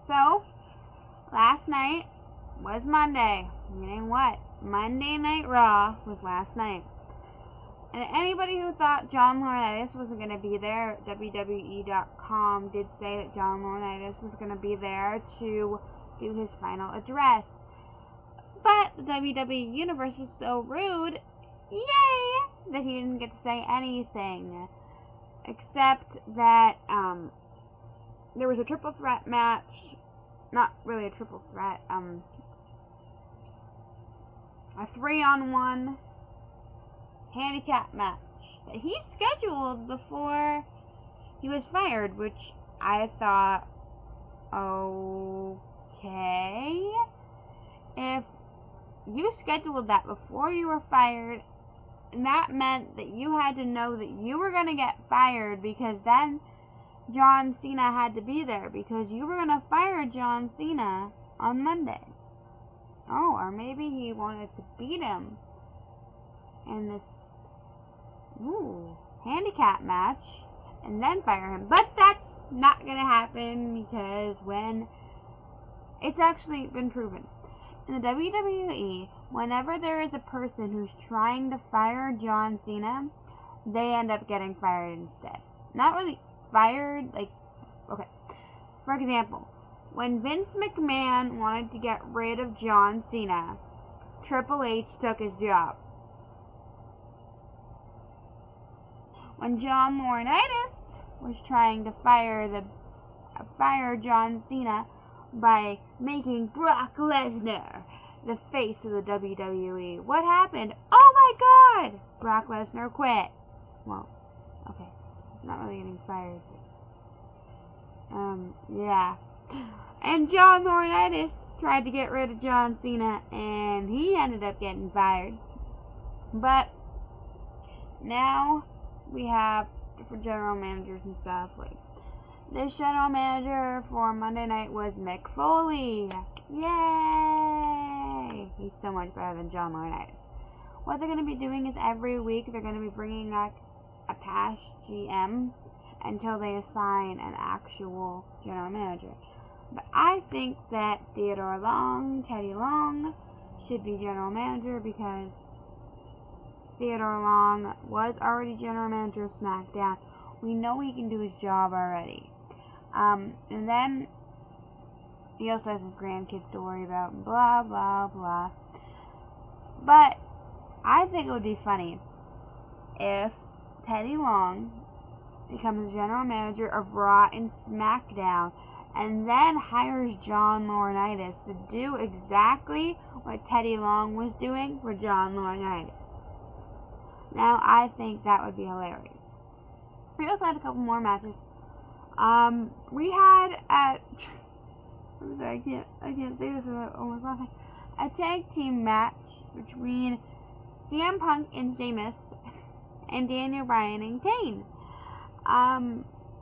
So, last night was Monday. Meaning what? Monday Night Raw was last night. And anybody who thought John Laurinaitis wasn't going to be there, WWE.com did say that John Laurinaitis was going to be there to do his final address. But the WWE Universe was so rude, yay, that he didn't get to say anything. Except that there was a triple threat match. Not really a triple threat. A 3-on-1 handicap match that he scheduled before he was fired, which I thought, okay, if you scheduled that before you were fired, and that meant that you had to know that you were going to get fired, because then John Cena had to be there, because you were going to fire John Cena on Monday. Oh, or maybe he wanted to beat him in this handicap match and then fire him. But that's not going to happen, because when it's actually been proven in the WWE, whenever there is a person who's trying to fire John Cena, they end up getting fired instead. Not really fired, like, okay. For example, when Vince McMahon wanted to get rid of John Cena, Triple H took his job. When John Laurinaitis was trying to fire John Cena by making Brock Lesnar the face of the WWE, what happened? Oh my God! Brock Lesnar quit. Well, okay, he's not really getting fired. Yeah. And John Laurinaitis tried to get rid of John Cena, and he ended up getting fired. But now we have different general managers and stuff. Like, this general manager for Monday night was Mick Foley. Yay! He's so much better than John Laurinaitis. What they're going to be doing is every week they're going to be bringing up a past GM until they assign an actual general manager. But I think that Theodore Long, Teddy Long, should be general manager, because Theodore Long was already general manager of SmackDown. We know he can do his job already. And then he also has his grandkids to worry about, and blah, blah, blah. But I think it would be funny if Teddy Long becomes general manager of Raw and SmackDown, and then hires John Laurinaitis to do exactly what Teddy Long was doing for John Laurinaitis. Now, I think that would be hilarious. We also had a couple more matches. We had I can't say this without almost laughing. A tag team match between CM Punk and Sheamus and Daniel Bryan and Kane.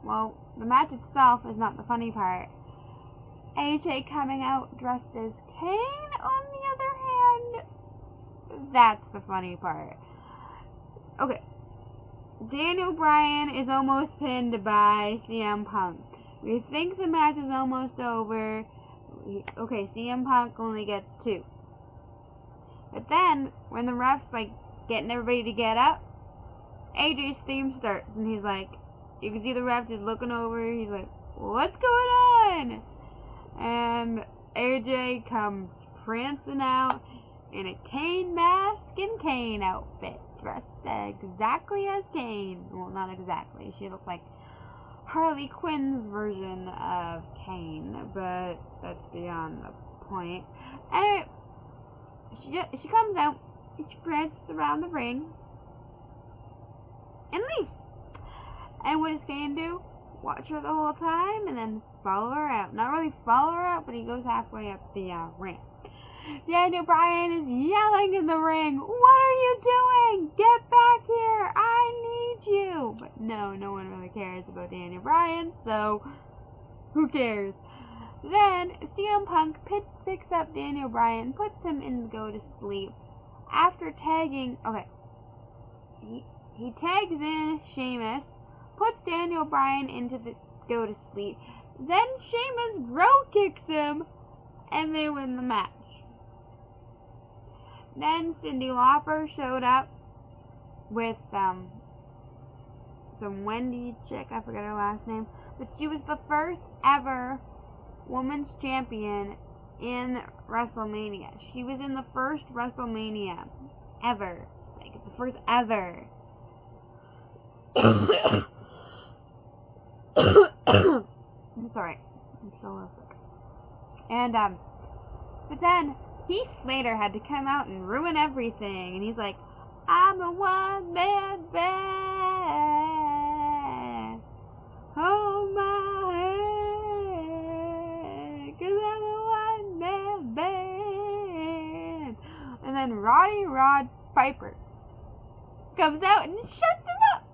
Well, the match itself is not the funny part. AJ coming out dressed as Kane, on the other hand, that's the funny part. Okay. Daniel Bryan is almost pinned by CM Punk. We think the match is almost over. Okay, CM Punk only gets 2. But then, when the ref's like getting everybody to get up, AJ's theme starts, and he's like, you can see the ref just looking over. He's like, what's going on? And AJ comes prancing out in a Kane mask and Kane outfit, dressed exactly as Kane. Well, not exactly. She looks like Harley Quinn's version of Kane, but that's beyond the point. Anyway, she comes out, and she prances around the ring, and leaves. And what does Kane do? Watch her the whole time, and then follow her out. Not really follow her out, but he goes halfway up the ramp. Daniel Bryan is yelling in the ring, what are you doing? Get back here! I need you! But no one really cares about Daniel Bryan, so who cares? Then CM Punk picks up Daniel Bryan, puts him in the go to sleep. After tagging, okay, he tags in Sheamus, puts Daniel Bryan into the go to sleep, Then Sheamus row kicks him, and they win the match. Then Cyndi Lauper showed up with some Wendy chick, I forget her last name, but she was the first ever women's champion in WrestleMania. She was in the first WrestleMania ever. Like, the first ever. I'm sorry. I'm still a little sick. And, but then Heath Slater had to come out and ruin everything. And he's like, I'm a one-man band. Hold my hand, 'cause I'm a one-man band. And then Roddy Rod Piper comes out and shuts him up.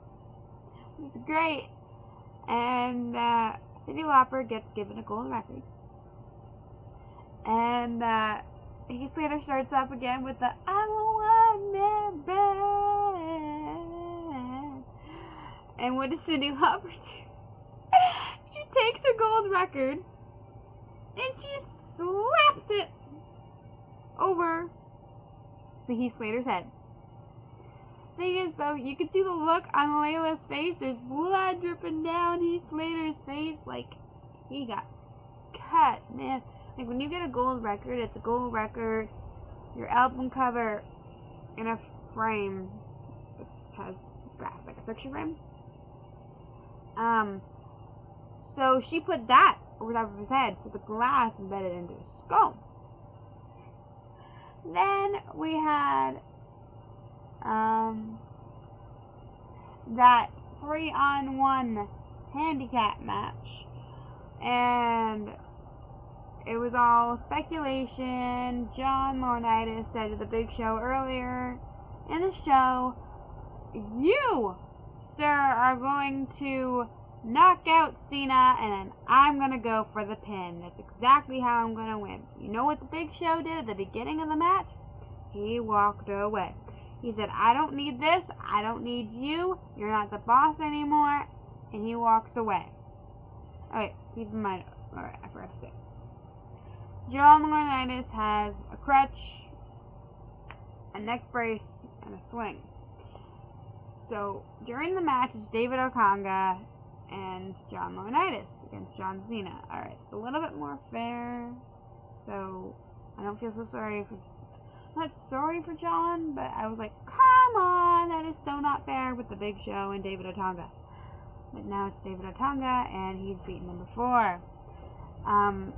It's great. And Cyndi Lauper gets given a gold record. And Heath Slater starts up again with the I'm a one-man band. And what does Cyndi Lauper do? She takes her gold record and she slaps it over to Heath Slater's head. Thing is, though, you can see the look on Layla's face. There's blood dripping down Heath Slater's face, like he got cut, man. Like, when you get a gold record, it's a gold record. Your album cover in a frame that has glass, like a picture frame. So she put that over top of his head, so the glass embedded into his skull. Then we had that 3-on-1 handicap match, and it was all speculation. John Laurinaitis said to the Big Show earlier in the show, you, sir, are going to knock out Cena, and then I'm going to go for the pin. That's exactly how I'm going to win. You know what the Big Show did at the beginning of the match? He walked away. He said, I don't need this. I don't need you. You're not the boss anymore. And he walks away. Okay, keep in mind. Alright, I forgot to say. John Laurinaitis has a crutch, a neck brace, and a sling. So, during the match, it's David Otunga and John Laurinaitis against John Cena. Alright, it's a little bit more fair, so I don't feel so sorry for... Not sorry for John, but I was like, come on, that is so not fair with the Big Show and David Otunga. But now it's David Otunga, and he's beaten him before. The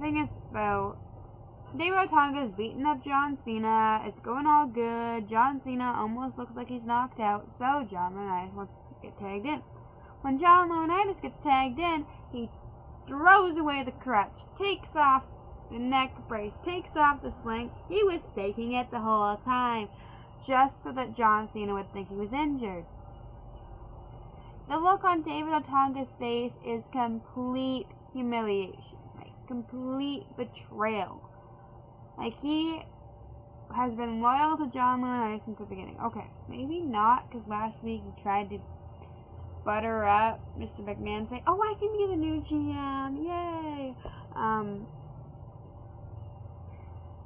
thing is, though, David Otunga is beating up John Cena. It's going all good. John Cena almost looks like he's knocked out, so John Laurinaitis wants to get tagged in. When John Laurinaitis gets tagged in, he throws away the crutch, takes off the neck brace, takes off the sling. He was faking it the whole time, just so that John Cena would think he was injured. The look on David Otunga's face is complete humiliation, like complete betrayal. Like, he has been loyal to John Laurinaitis since the beginning. Okay, maybe not, because last week he tried to butter up Mr. McMahon, saying, oh, I can be the new GM, yay!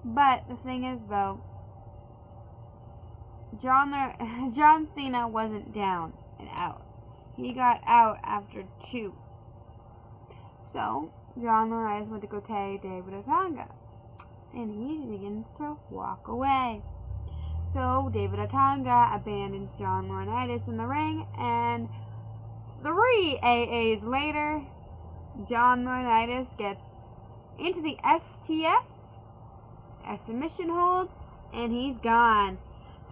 But the thing is, though, John Cena wasn't down and out. He got out after 2. So, John Laurinaitis went to go tag David Otunga. And he begins to walk away. So, David Otunga abandons John Laurinaitis in the ring, and 3 AAs later, John Laurinaitis gets into the STF, a submission hold, and he's gone.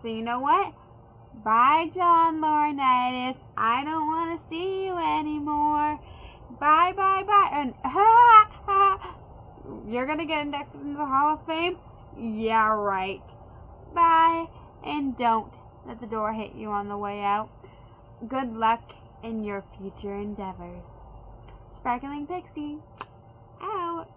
So you know what? Bye, John Laurinaitis. I don't want to see you anymore. Bye, bye, bye. And you're gonna get inducted into the Hall of Fame? Yeah, right. Bye, and don't let the door hit you on the way out. Good luck in your future endeavors. Sparkling Pixie, out.